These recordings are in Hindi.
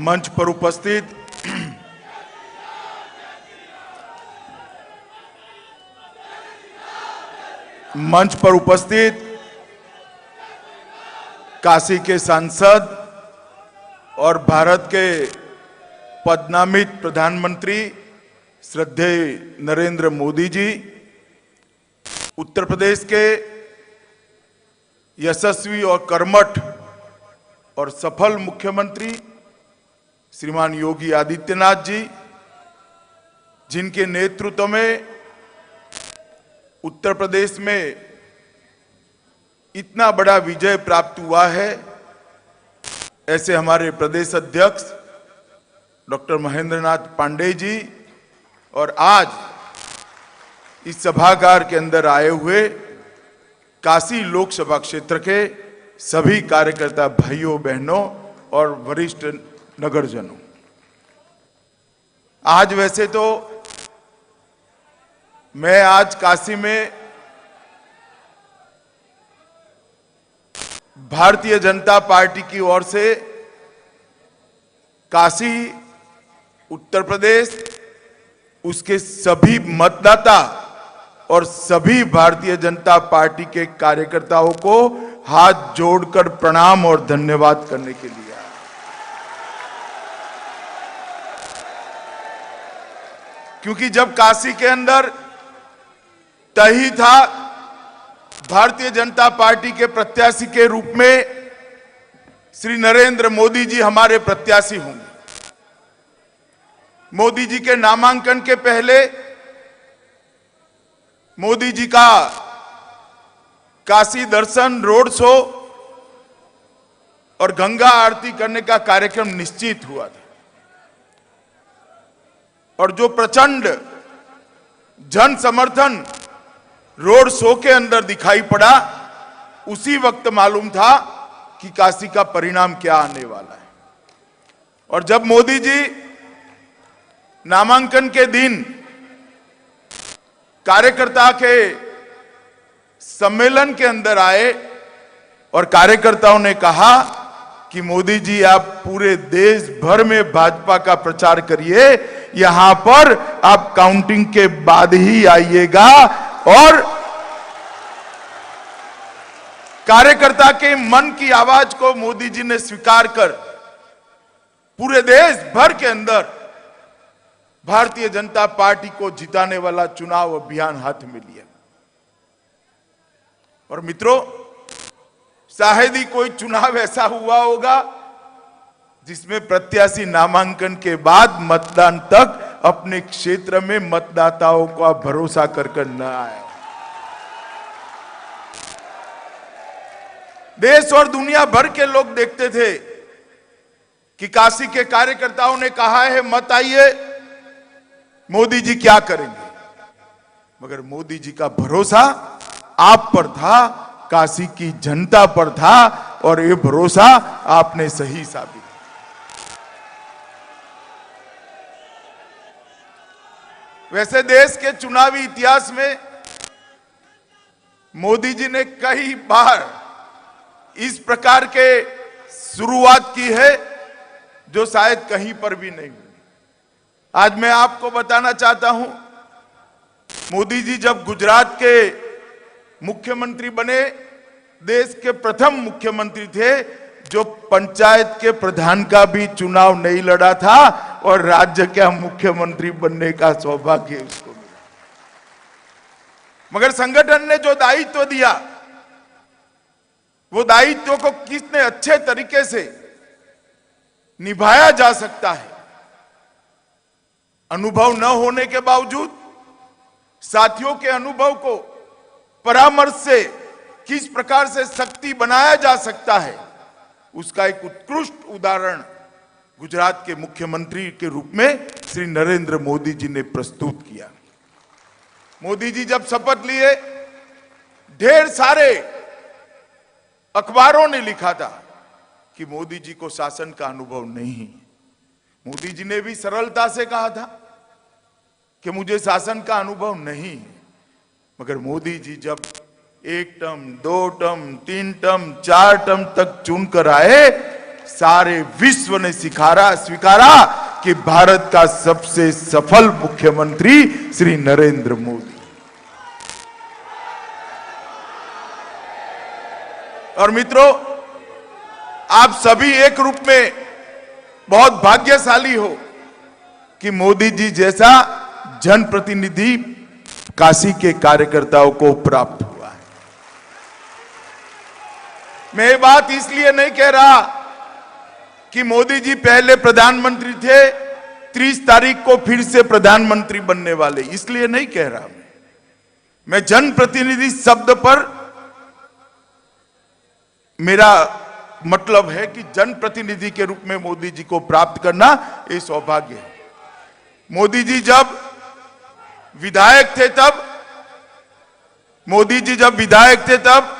मंच पर उपस्थित काशी के सांसद और भारत के पद्नामित प्रधानमंत्री श्रद्धेय नरेंद्र मोदी जी, उत्तर प्रदेश के यशस्वी और कर्मठ और सफल मुख्यमंत्री श्रीमान योगी आदित्यनाथ जी, जिनके नेतृत्व में उत्तर प्रदेश में इतना बड़ा विजय प्राप्त हुआ है, ऐसे हमारे प्रदेश अध्यक्ष डॉक्टर महेंद्र नाथ पांडेय जी और आज इस सभागार के अंदर आए हुए काशी लोकसभा क्षेत्र के सभी कार्यकर्ता भाइयों बहनों और वरिष्ठ नगरजनों। आज वैसे तो मैं आज काशी में भारतीय जनता पार्टी की ओर से काशी, उत्तर प्रदेश, उसके सभी मतदाता और सभी भारतीय जनता पार्टी के कार्यकर्ताओं को हाथ जोड़कर प्रणाम और धन्यवाद करने के लिए आया। क्योंकि जब काशी के अंदर तय ही था भारतीय जनता पार्टी के प्रत्याशी के रूप में श्री नरेंद्र मोदी जी हमारे प्रत्याशी होंगे। मोदी जी के नामांकन के पहले मोदी जी का काशी दर्शन, रोड शो और गंगा आरती करने का कार्यक्रम निश्चित हुआ था और जो प्रचंड जन समर्थन रोड शो के अंदर दिखाई पड़ा, उसी वक्त मालूम था कि काशी का परिणाम क्या आने वाला है। और जब मोदी जी नामांकन के दिन कार्यकर्ता के सम्मेलन के अंदर आए और कार्यकर्ताओं ने कहा कि मोदी जी आप पूरे देश भर में भाजपा का प्रचार करिए, यहां पर आप काउंटिंग के बाद ही आइएगा। और कार्यकर्ता के मन की आवाज को मोदी जी ने स्वीकार कर पूरे देश भर के अंदर भारतीय जनता पार्टी को जिताने वाला चुनाव अभियान हाथ में लिया। और मित्रों, शायद ही कोई चुनाव ऐसा हुआ होगा जिसमें प्रत्याशी नामांकन के बाद मतदान तक अपने क्षेत्र में मतदाताओं का भरोसा कर न आया। देश और दुनिया भर के लोग देखते थे कि काशी के कार्यकर्ताओं ने कहा है मत आइए, मोदी जी क्या करेंगे, मगर मोदी जी का भरोसा आप पर था, काशी की जनता पर था और ये भरोसा आपने सही साबित। वैसे देश के चुनावी इतिहास में मोदी जी ने कई बार इस प्रकार के शुरुआत की है जो शायद कहीं पर भी नहीं हुई। आज मैं आपको बताना चाहता हूं, मोदी जी जब गुजरात के मुख्यमंत्री बने, देश के प्रथम मुख्यमंत्री थे जो पंचायत के प्रधान का भी चुनाव नहीं लड़ा था और राज्य का मुख्यमंत्री बनने का सौभाग्य उसको मिला। मगर संगठन ने जो दायित्व दिया, वो दायित्व को कितने अच्छे तरीके से निभाया जा सकता है, अनुभव न होने के बावजूद साथियों के अनुभव को परामर्श से किस प्रकार से शक्ति बनाया जा सकता है, उसका एक उत्कृष्ट उदाहरण गुजरात के मुख्यमंत्री के रूप में श्री नरेंद्र मोदी जी ने प्रस्तुत किया। मोदी जी जब शपथ लिए, ढेर सारे अखबारों ने लिखा था कि मोदी जी को शासन का अनुभव नहीं है। मोदी जी ने भी सरलता से कहा था कि मुझे शासन का अनुभव नहीं है, मगर मोदी जी जब 1 टर्म, 2 टर्म, 3 टर्म, 4 टर्म तक चुनकर आए सारे विश्व ने स्वीकारा कि भारत का सबसे सफल मुख्यमंत्री श्री नरेंद्र मोदी। और मित्रों, आप सभी एक रूप में बहुत भाग्यशाली हो कि मोदी जी जैसा जनप्रतिनिधि काशी के कार्यकर्ताओं को प्राप्त हुआ है। मैं ये बात इसलिए नहीं कह रहा कि मोदी जी पहले प्रधानमंत्री थे, 30 तारीख को फिर से प्रधानमंत्री बनने वाले, इसलिए नहीं कह रहा। मैं जनप्रतिनिधि शब्द पर मेरा मतलब है कि जनप्रतिनिधि के रूप में मोदी जी को प्राप्त करना ये सौभाग्य है। मोदी जी जब विधायक थे तब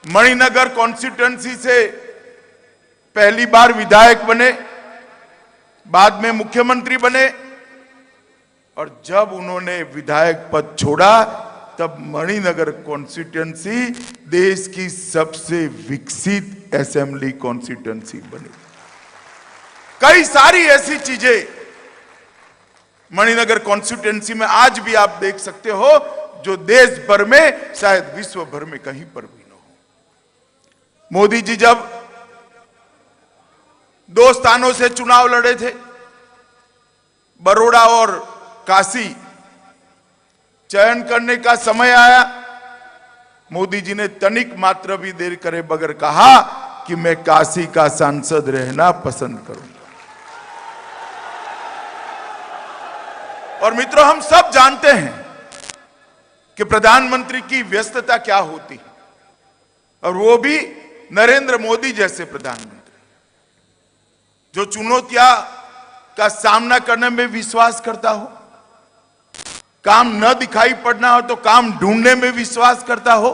मणिनगर कॉन्स्टिट्यूएंसी से पहली बार विधायक बने, बाद में मुख्यमंत्री बने, और जब उन्होंने विधायक पद छोड़ा तब मणिनगर कॉन्स्टिट्यूएंसी देश की सबसे विकसित असेंबली कॉन्स्टिट्यूएंसी बनी। कई सारी ऐसी चीजें मणिनगर कॉन्स्टिट्यूएंसी में आज भी आप देख सकते हो जो देश भर में, शायद विश्व भर में कहीं पर भी न हो। मोदी जी जब 2 स्थानों से चुनाव लड़े थे, बरोड़ा और काशी, चयन करने का समय आया, मोदी जी ने तनिक मात्र भी देर करे बगैर कहा कि मैं काशी का सांसद रहना पसंद करूंगा। और मित्रों, हम सब जानते हैं कि प्रधानमंत्री की व्यस्तता क्या होती है, और वो भी नरेंद्र मोदी जैसे प्रधानमंत्री जो चुनौतियां का सामना करने में विश्वास करता हो, काम न दिखाई पड़ना हो तो काम ढूंढने में विश्वास करता हो,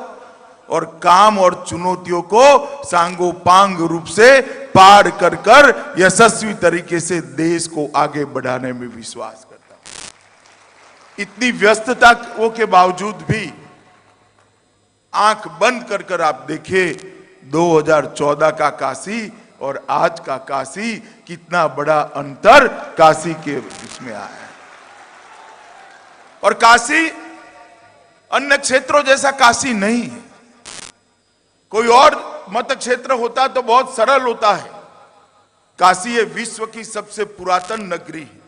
और काम और चुनौतियों को सांगोपांग रूप से पार कर यशस्वी तरीके से देश को आगे बढ़ाने में विश्वास करता हो। इतनी व्यस्तता के बावजूद भी आंख बंद कर आप देखिए 2014 का काशी और आज का काशी, कितना बड़ा अंतर काशी के इसमें आया है। और काशी अन्य क्षेत्रों जैसा काशी नहीं है। कोई और मत क्षेत्र होता तो बहुत सरल होता है। काशी ये विश्व की सबसे पुरातन नगरी है।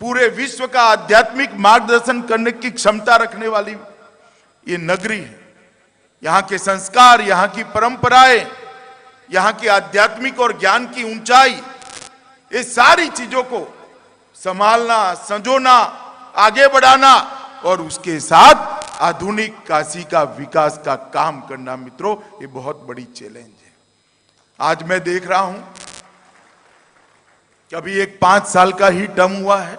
पूरे विश्व का आध्यात्मिक मार्गदर्शन करने की क्षमता रखने वाली ये नगरी है। यहाँ के संस्कार, यहाँ की परंपराएं, यहाँ की आध्यात्मिक और ज्ञान की ऊंचाई, ये सारी चीजों को संभालना, संजोना, आगे बढ़ाना और उसके साथ आधुनिक काशी का विकास का काम करना, मित्रों, ये बहुत बड़ी चैलेंज है। आज मैं देख रहा हूं कि अभी एक 5 साल का ही टर्म हुआ है,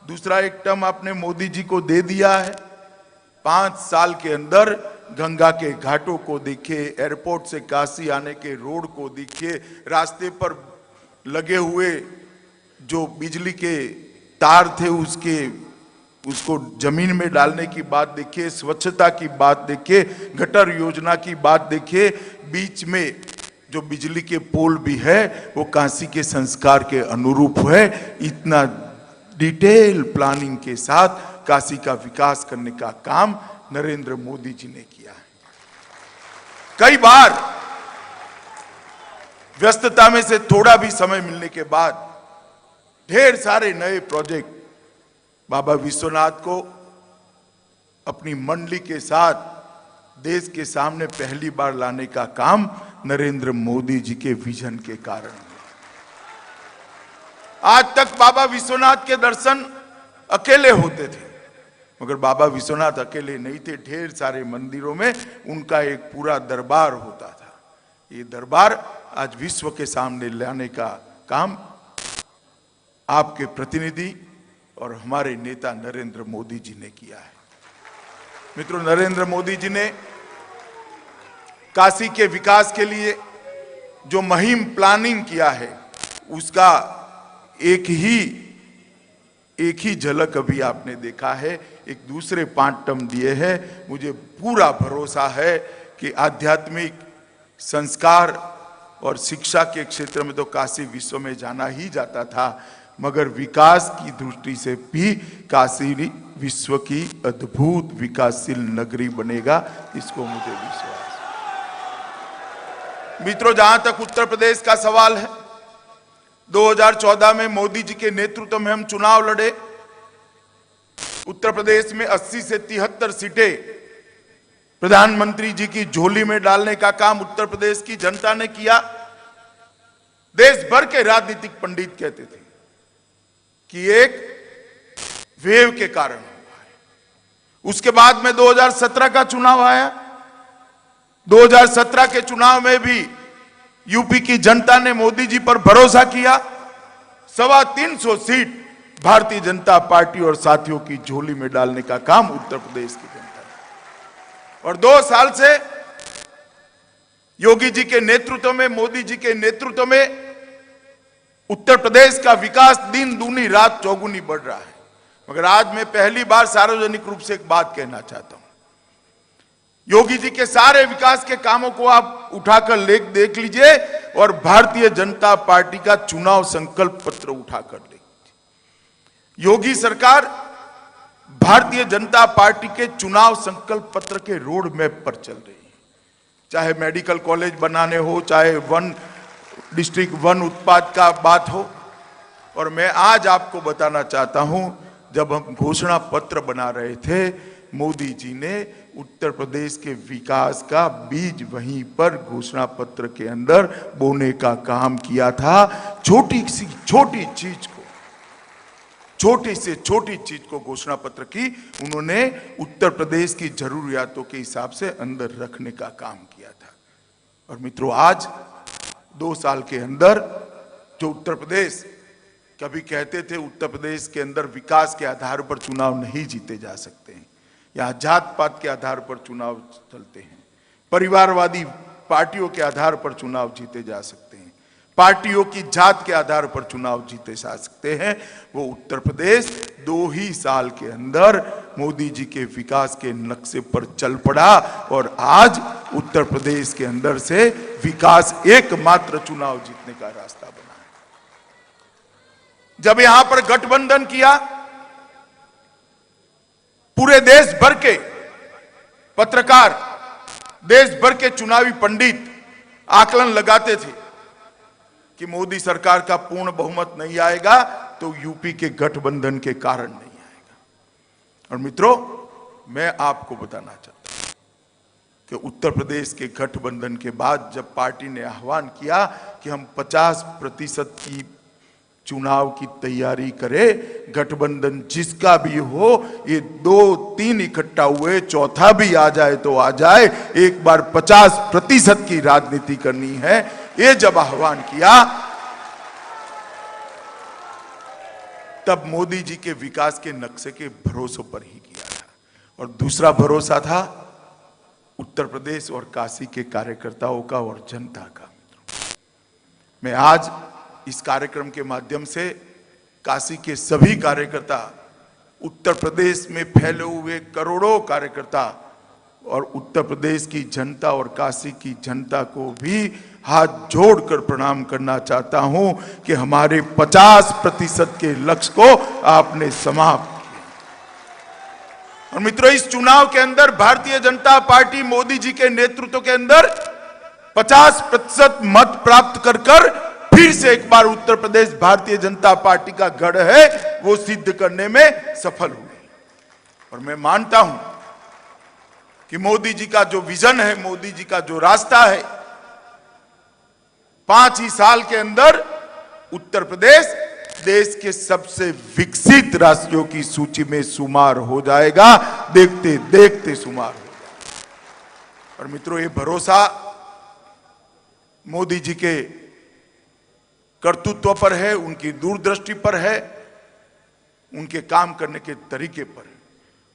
दूसरा एक टर्म आपने मोदी जी को दे दिया है। 5 साल के अंदर गंगा के घाटों को देखिए, एयरपोर्ट से काशी आने के रोड को देखिए, रास्ते पर लगे हुए जो बिजली के तार थे उसको जमीन में डालने की बात देखिए, स्वच्छता की बात देखिए, गटर योजना की बात देखिए, बीच में जो बिजली के पोल भी है वो काशी के संस्कार के अनुरूप है। इतना डिटेल प्लानिंग के साथ काशी का विकास करने का काम नरेंद्र मोदी जी ने किया है। कई बार व्यस्तता में से थोड़ा भी समय मिलने के बाद ढेर सारे नए प्रोजेक्ट बाबा विश्वनाथ को अपनी मंडली के साथ देश के सामने पहली बार लाने का काम नरेंद्र मोदी जी के विजन के कारण। आज तक बाबा विश्वनाथ के दर्शन अकेले होते थे, मगर बाबा विश्वनाथ अकेले नहीं थे, ढेर सारे मंदिरों में उनका एक पूरा दरबार होता था। ये दरबार आज विश्व के सामने लाने का काम आपके प्रतिनिधि और हमारे नेता नरेंद्र मोदी जी ने किया है। मित्रों, नरेंद्र मोदी जी ने काशी के विकास के लिए जो मुहिम प्लानिंग किया है उसका एक ही झलक अभी आपने देखा है। एक दूसरे 5 टर्म दिए हैं। मुझे पूरा भरोसा है कि आध्यात्मिक संस्कार और शिक्षा के क्षेत्र में तो काशी विश्व में जाना ही जाता था, मगर विकास की दृष्टि से भी काशी विश्व की अद्भुत विकासशील नगरी बनेगा, इसको मुझे विश्वास है। मित्रों, जहां तक उत्तर प्रदेश का सवाल है, 2014 में मोदी जी के नेतृत्व में हम चुनाव लड़े। उत्तर प्रदेश में 80 से 73 सीटें प्रधानमंत्री जी की झोली में डालने का काम उत्तर प्रदेश की जनता ने किया। देश भर के राजनीतिक पंडित कहते थे कि एक वेव के कारण हुआ है। उसके बाद में 2017 का चुनाव आया। 2017 के चुनाव में भी यूपी की जनता ने मोदी जी पर भरोसा किया। 325 सीट भारतीय जनता पार्टी और साथियों की झोली में डालने का काम उत्तर प्रदेश की जनता ने। और 2 साल से योगी जी के नेतृत्व में, मोदी जी के नेतृत्व में उत्तर प्रदेश का विकास दिन दूनी रात चौगुनी बढ़ रहा है। मगर आज मैं पहली बार सार्वजनिक रूप से एक बात कहना चाहता हूं। योगी जी के सारे विकास के कामों को आप उठाकर देख लीजिए और भारतीय जनता पार्टी का चुनाव संकल्प पत्र उठाकर देख लीजिए। योगी सरकार भारतीय जनता पार्टी के चुनाव संकल्प पत्र के रोड मैप पर चल रही है। चाहे मेडिकल कॉलेज बनाने हो, चाहे वन डिस्ट्रिक्ट वन उत्पाद का बात हो। और मैं आज आपको बताना चाहता हूं, जब हम घोषणा पत्र बना रहे थे, मोदी जी ने उत्तर प्रदेश के विकास का बीज वहीं पर घोषणा पत्र के अंदर बोने का काम किया था। छोटी सी छोटी चीज को, छोटी से छोटी चीज को घोषणा पत्र की उन्होंने उत्तर प्रदेश की जरूरियातों के हिसाब से अंदर रखने का काम किया था। और मित्रों, आज 2 साल के अंदर जो उत्तर प्रदेश, कभी कहते थे उत्तर प्रदेश के अंदर विकास के आधार पर चुनाव नहीं जीते जा सकते हैं, यहाँ जात पात के आधार पर चुनाव चलते हैं, परिवारवादी पार्टियों के आधार पर चुनाव जीते जा सकते हैं, पार्टियों की जात के आधार पर चुनाव जीते जा सकते हैं। वो उत्तर प्रदेश 2 ही साल के अंदर मोदी जी के विकास के नक्शे पर चल पड़ा और आज उत्तर प्रदेश के अंदर से विकास एकमात्र चुनाव जीतने का रास्ता बना है। जब यहां पर गठबंधन किया, पूरे देश भर के पत्रकार, देश भर के चुनावी पंडित आकलन लगाते थे कि मोदी सरकार का पूर्ण बहुमत नहीं आएगा तो यूपी के गठबंधन के कारण नहीं आएगा। और मित्रों, मैं आपको बताना चाहता हूं कि उत्तर प्रदेश के गठबंधन के बाद जब पार्टी ने आह्वान किया कि हम 50% की चुनाव की तैयारी करें, गठबंधन जिसका भी हो, ये 2-3 इकट्ठा हुए, चौथा भी आ जाए तो आ जाए, एक बार 50% की राजनीति करनी है, ये जब आह्वान किया तब मोदी जी के विकास के नक्शे के भरोसे पर ही किया था। और दूसरा भरोसा था उत्तर प्रदेश और काशी के कार्यकर्ताओं का और जनता का। मैं आज इस कार्यक्रम के माध्यम से काशी के सभी कार्यकर्ता, उत्तर प्रदेश में फैले हुए करोड़ों कार्यकर्ता और उत्तर प्रदेश की जनता और काशी की जनता को भी हाथ जोड़कर प्रणाम करना चाहता हूं कि हमारे 50% के लक्ष्य को आपने समाप्त किया। और मित्रों, इस चुनाव के अंदर भारतीय जनता पार्टी मोदी जी के नेतृत्व के अंदर 50% मत प्राप्त कर फिर से एक बार उत्तर प्रदेश भारतीय जनता पार्टी का गढ़ है, वो सिद्ध करने में सफल हुई। और मैं मानता हूं कि मोदी जी का जो विजन है, मोदी जी का जो रास्ता है, 5 ही साल के अंदर उत्तर प्रदेश देश के सबसे विकसित राज्यों की सूची में शुमार हो जाएगा, देखते देखते शुमार हो जाएगा। और मित्रों, ये भरोसा मोदी जी के कर्तृत्व पर है, उनकी दूरदृष्टि पर है, उनके काम करने के तरीके पर है।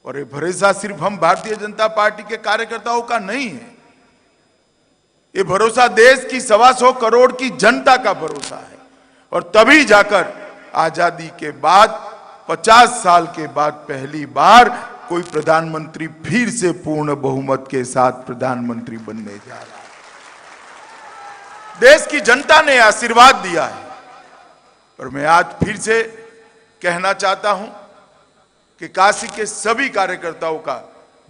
और ये भरोसा सिर्फ हम भारतीय जनता पार्टी के कार्यकर्ताओं का नहीं है, ये भरोसा देश की 125 करोड़ की जनता का भरोसा है। और तभी जाकर आजादी के बाद 50 साल के बाद पहली बार कोई प्रधानमंत्री फिर से पूर्ण बहुमत के साथ प्रधानमंत्री बनने जा रहा है। देश की जनता ने आशीर्वाद दिया है। और मैं आज फिर से कहना चाहता हूं कि काशी के सभी कार्यकर्ताओं का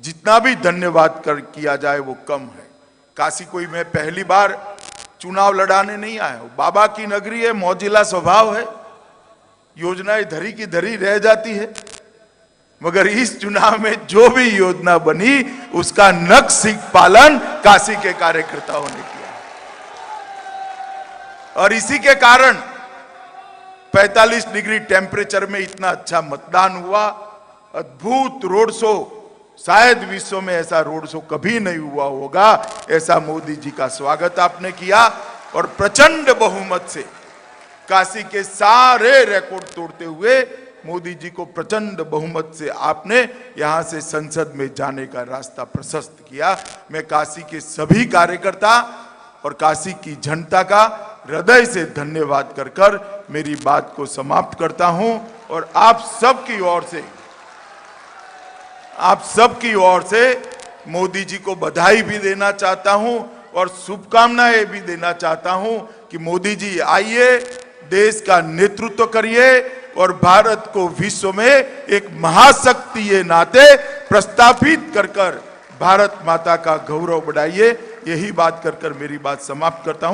जितना भी धन्यवाद किया जाए वो कम है। काशी कोई मैं पहली बार चुनाव लड़ाने नहीं आया हूं। बाबा की नगरी है, मौजिला स्वभाव है, योजनाएं धरी की धरी रह जाती है, मगर इस चुनाव में जो भी योजना बनी उसका नक्सिक पालन काशी के कार्यकर्ताओं ने किया और इसी के कारण 45 डिग्री टेम्परेचर में इतना अच्छा मतदान हुआ। अद्भुत रोड शो, शायद विश्व में ऐसा रोड शो कभी नहीं हुआ होगा। ऐसा मोदी जी का स्वागत आपने किया और प्रचंड बहुमत से काशी के सारे रिकॉर्ड तोड़ते हुए मोदी जी को प्रचंड बहुमत से आपने यहां से संसद में जाने का रास्ता प्रशस्त किया। मैं काशी के सभी कार्यकर्ता और काशी की जनता का हृदय से धन्यवाद कर मेरी बात को समाप्त करता हूं और आप सबकी ओर से मोदी जी को बधाई भी देना चाहता हूं और शुभकामनाएं भी देना चाहता हूं कि मोदी जी आइए, देश का नेतृत्व करिए और भारत को विश्व में एक महाशक्ति के नाते प्रस्थापित कर भारत माता का गौरव बढ़ाइए। यही बात कर मेरी बात समाप्त करता हूं।